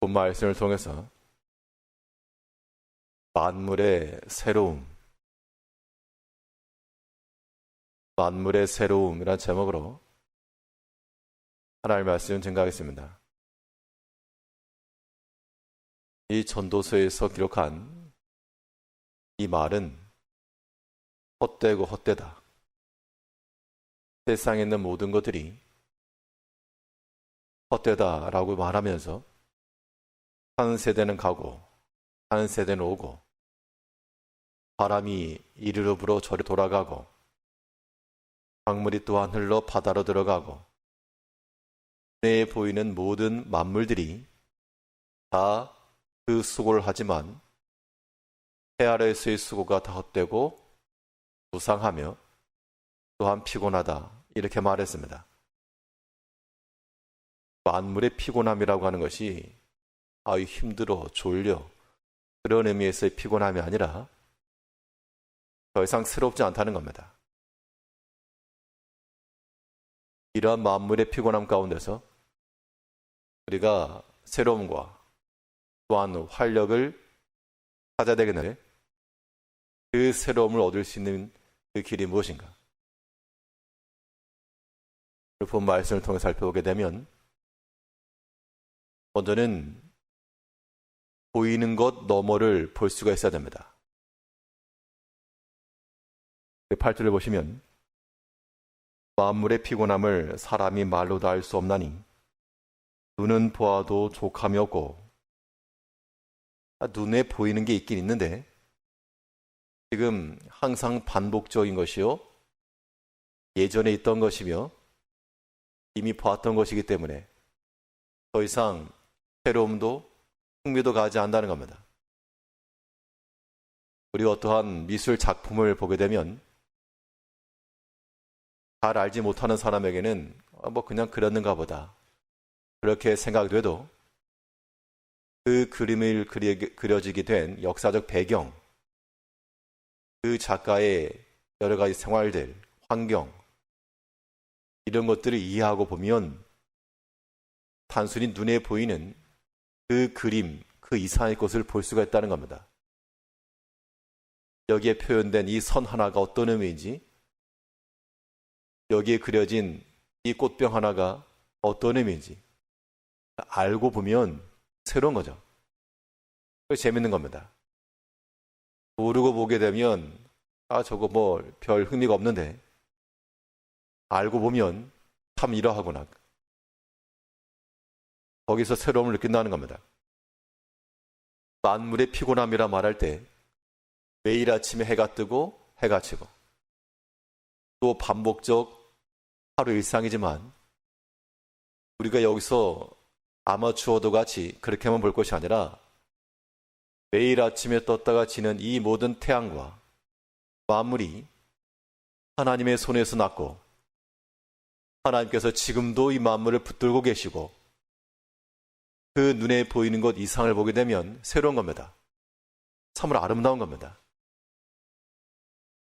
본 말씀을 통해서 만물의 새로움, 만물의 새로움이란 제목으로 하나님의 말씀을 증거하겠습니다. 이 전도서에서 기록한 이 말은 헛되고 헛되다. 세상에 있는 모든 것들이 헛되다라고 말하면서 한 세대는 가고 한 세대는 오고 바람이 이리로 불어 저리 돌아가고 강물이 또한 흘러 바다로 들어가고 눈에 보이는 모든 만물들이 다 그 수고를 하지만 해 아래에서의 수고가 다 헛되고 무상하며 또한 피곤하다 이렇게 말했습니다. 만물의 피곤함이라고 하는 것이 힘들어 졸려 그런 의미에서의 피곤함이 아니라 더 이상 새롭지 않다는 겁니다. 이러한 만물의 피곤함 가운데서 우리가 새로움과 또한 활력을 찾아야 되겠는데 그 새로움을 얻을 수 있는 그 길이 무엇인가? 본 말씀을 통해 살펴보게 되면 먼저는 보이는 것 너머를 볼 수가 있어야 됩니다. 8절을 보시면 만물의 피곤함을 사람이 말로 다 알 수 없나니 눈은 보아도 족함이 없고 눈에 보이는 게 있긴 있는데 지금 항상 반복적인 것이요 예전에 있던 것이며 이미 보았던 것이기 때문에 더 이상 새로움도 흥미도 가지 않는다는 겁니다. 우리가 어떠한 미술 작품을 보게 되면 잘 알지 못하는 사람에게는 그냥 그렸는가 보다 그렇게 생각돼도 그 그림을 그려지게 된 역사적 배경, 그 작가의 여러 가지 생활들, 환경 이런 것들을 이해하고 보면 단순히 눈에 보이는 그 그림, 그 이상의 것을 볼 수가 있다는 겁니다. 여기에 표현된 이 선 하나가 어떤 의미인지, 여기에 그려진 이 꽃병 하나가 어떤 의미인지 알고 보면 새로운 거죠. 재밌는 겁니다. 모르고 보게 되면 저거 별 흥미가 없는데 알고 보면 참 이러하구나. 거기서 새로움을 느낀다는 겁니다. 만물의 피곤함이라 말할 때 매일 아침에 해가 뜨고 해가 지고 또 반복적 하루 일상이지만 우리가 여기서 아마추어도 같이 그렇게만 볼 것이 아니라 매일 아침에 떴다가 지는 이 모든 태양과 만물이 하나님의 손에서 났고 하나님께서 지금도 이 만물을 붙들고 계시고 그 눈에 보이는 것 이상을 보게 되면 새로운 겁니다. 참으로 아름다운 겁니다.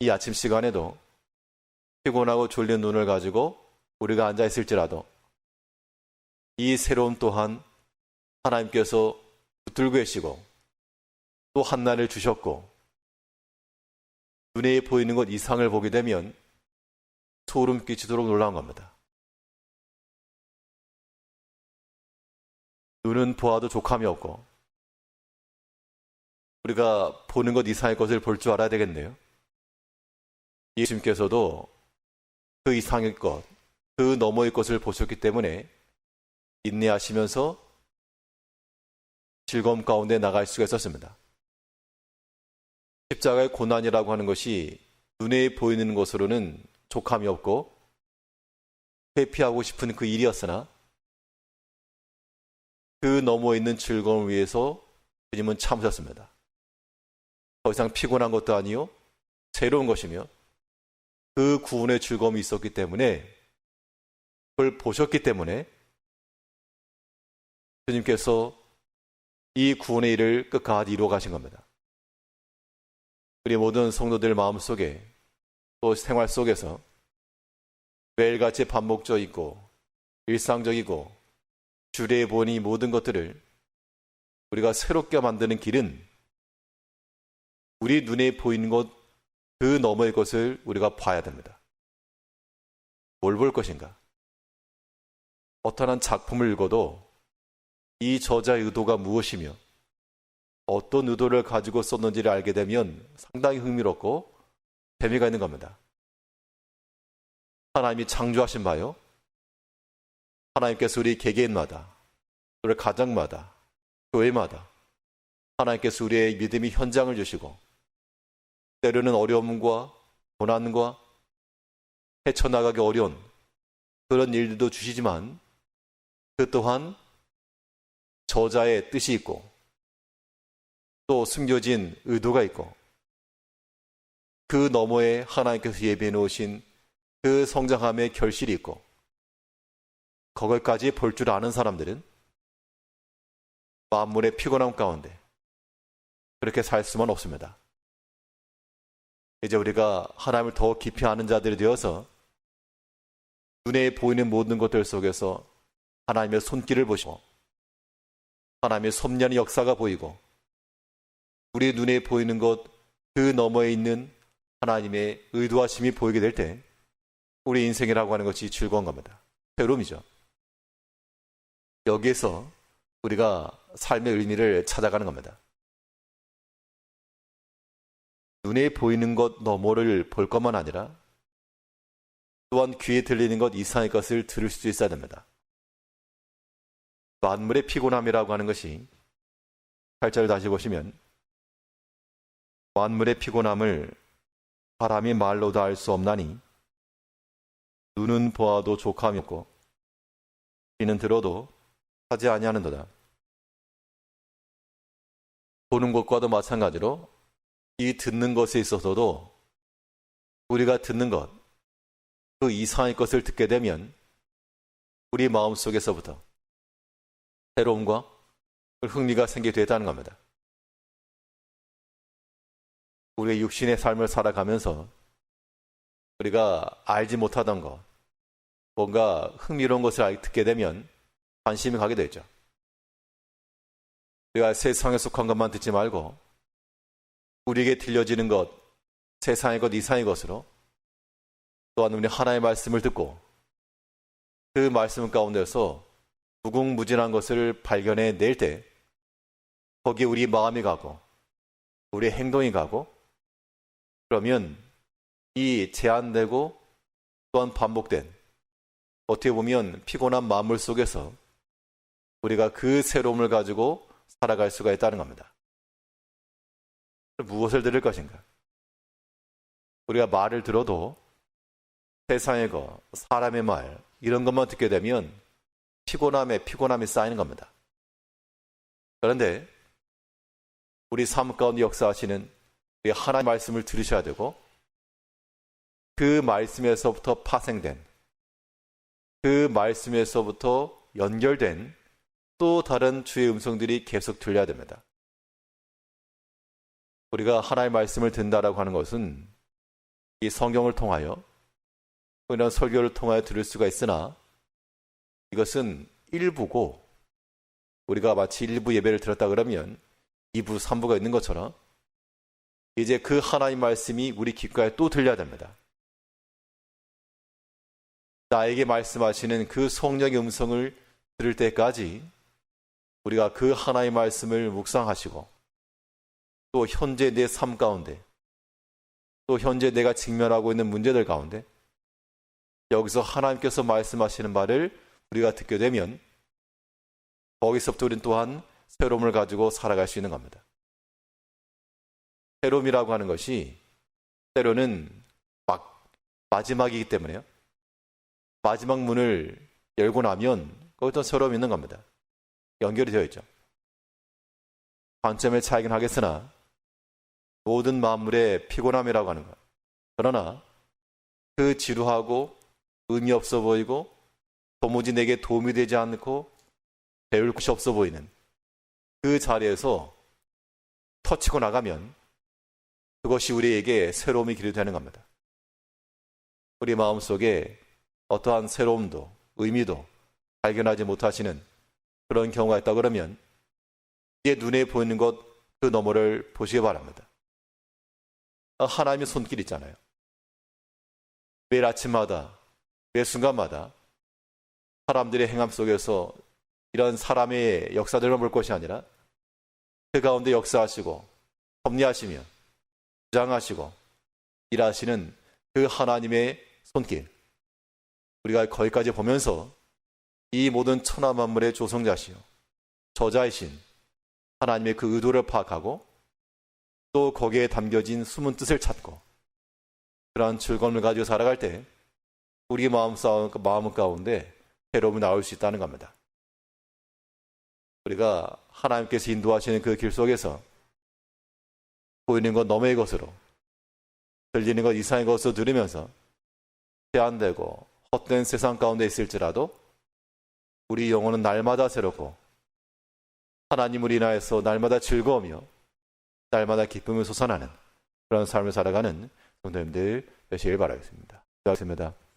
이 아침 시간에도 피곤하고 졸린 눈을 가지고 우리가 앉아 있을지라도 이 새로움 또한 하나님께서 붙들고 계시고 또 한날을 주셨고 눈에 보이는 것 이상을 보게 되면 소름 끼치도록 놀라운 겁니다. 눈은 보아도 족함이 없고 우리가 보는 것 이상의 것을 볼 줄 알아야 되겠네요. 예수님께서도 그 이상의 것, 그 너머의 것을 보셨기 때문에 인내하시면서 즐거움 가운데 나갈 수가 있었습니다. 십자가의 고난이라고 하는 것이 눈에 보이는 것으로는 족함이 없고 회피하고 싶은 그 일이었으나 그 너머에 있는 즐거움을 위해서 주님은 참으셨습니다. 더 이상 피곤한 것도 아니요 새로운 것이며 그 구원의 즐거움이 있었기 때문에 그걸 보셨기 때문에 주님께서 이 구원의 일을 끝까지 이루어 가신 겁니다. 우리 모든 성도들 마음속에 또 생활 속에서 매일같이 반복적이고 일상적이고 주례에 보니 모든 것들을 우리가 새롭게 만드는 길은 우리 눈에 보이는 것 그 너머의 것을 우리가 봐야 됩니다. 뭘 볼 것인가? 어떤 한 작품을 읽어도 이 저자의 의도가 무엇이며 어떤 의도를 가지고 썼는지를 알게 되면 상당히 흥미롭고 재미가 있는 겁니다. 하나님이 창조하신 바요. 하나님께서 우리 개개인마다, 우리 가정마다, 교회마다 하나님께서 우리의 믿음의 현장을 주시고 때로는 어려움과 고난과 헤쳐나가기 어려운 그런 일들도 주시지만 그 또한 저자의 뜻이 있고 또 숨겨진 의도가 있고 그 너머에 하나님께서 예비해 놓으신 그 성장함의 결실이 있고 거기까지 볼 줄 아는 사람들은 만물의 피곤함 가운데 그렇게 살 수만 없습니다. 이제 우리가 하나님을 더 깊이 아는 자들이 되어서 눈에 보이는 모든 것들 속에서 하나님의 손길을 보시고 하나님의 섭리하는 역사가 보이고 우리 눈에 보이는 것 그 너머에 있는 하나님의 의도하심이 보이게 될 때 우리 인생이라고 하는 것이 즐거운 겁니다. 새로움이죠. 여기에서 우리가 삶의 의미를 찾아가는 겁니다. 눈에 보이는 것 너머를 볼 것만 아니라 또한 귀에 들리는 것 이상의 것을 들을 수 있어야 됩니다. 만물의 피곤함이라고 하는 것이 8절을 다시 보시면 만물의 피곤함을 사람이 말로도 알 수 없나니 눈은 보아도 족함이 없고 귀는 들어도 하지 아니하는도다. 보는 것과도 마찬가지로 이 듣는 것에 있어서도 우리가 듣는 것, 그 이상의 것을 듣게 되면 우리 마음속에서부터 새로움과 흥미가 생기게 되었다는 겁니다. 우리의 육신의 삶을 살아가면서 우리가 알지 못하던 것, 뭔가 흥미로운 것을 듣게 되면 관심이 가게 되죠. 우리가 세상에 속한 것만 듣지 말고 우리에게 들려지는 것, 세상의 것 이상의 것으로 또한 우리 하나님의 말씀을 듣고 그 말씀 가운데서 무궁무진한 것을 발견해 낼 때 거기에 우리 마음이 가고 우리 행동이 가고 그러면 이 제한되고 또한 반복된 어떻게 보면 피곤한 만물 속에서 우리가 그 새로움을 가지고 살아갈 수가 있다는 겁니다. 무엇을 들을 것인가? 우리가 말을 들어도 세상의 것, 사람의 말 이런 것만 듣게 되면 피곤함이 쌓이는 겁니다. 그런데 우리 삶 가운데 역사하시는 우리 하나님의 말씀을 들으셔야 되고 그 말씀에서부터 파생된 그 말씀에서부터 연결된 또 다른 주의 음성들이 계속 들려야 됩니다. 우리가 하나님의 말씀을 듣는다라고 하는 것은 이 성경을 통하여 이런 설교를 통하여 들을 수가 있으나 이것은 일부고 우리가 마치 일부 예배를 들었다 그러면 2부, 3부가 있는 것처럼 이제 그 하나님의 말씀이 우리 귓가에 또 들려야 됩니다. 나에게 말씀하시는 그 성령의 음성을 들을 때까지 우리가 그 하나님의 말씀을 묵상하시고 또 현재 내 삶 가운데 또 현재 내가 직면하고 있는 문제들 가운데 여기서 하나님께서 말씀하시는 말을 우리가 듣게 되면 거기서부터 우리는 또한 새로움을 가지고 살아갈 수 있는 겁니다. 새로움이라고 하는 것이 때로는 마지막이기 때문에요. 마지막 문을 열고 나면 거기서 새로움이 있는 겁니다. 연결이 되어 있죠. 관점의 차이긴 하겠으나 모든 만물의 피곤함이라고 하는 것. 그러나 그 지루하고 의미 없어 보이고 도무지 내게 도움이 되지 않고 배울 것이 없어 보이는 그 자리에서 터치고 나가면 그것이 우리에게 새로움이 길이 되는 겁니다. 우리 마음속에 어떠한 새로움도 의미도 발견하지 못하시는 그런 경우가 있다 그러면 이게 눈에 보이는 것 그 너머를 보시기 바랍니다. 하나님의 손길 있잖아요. 매일 아침마다, 매 순간마다 사람들의 행함 속에서 이런 사람의 역사들만 볼 것이 아니라 그 가운데 역사하시고 섭리하시며 주장하시고 일하시는 그 하나님의 손길, 우리가 거기까지 보면서 이 모든 천하 만물의 조성자시요 저자이신 하나님의 그 의도를 파악하고 또 거기에 담겨진 숨은 뜻을 찾고 그러한 즐거움을 가지고 살아갈 때 우리 마음 가운데 새로움이 나올 수 있다는 겁니다. 우리가 하나님께서 인도하시는 그 길 속에서 보이는 것 너머의 것으로, 들리는 것 이상의 것으로 들으면서 제한되고 헛된 세상 가운데 있을지라도 우리 영혼은 날마다 새롭고 하나님을 인하여서 날마다 즐거우며 날마다 기쁨을 솟아나는 그런 삶을 살아가는 성도님들 되시길 바라겠습니다. 기도하겠습니다.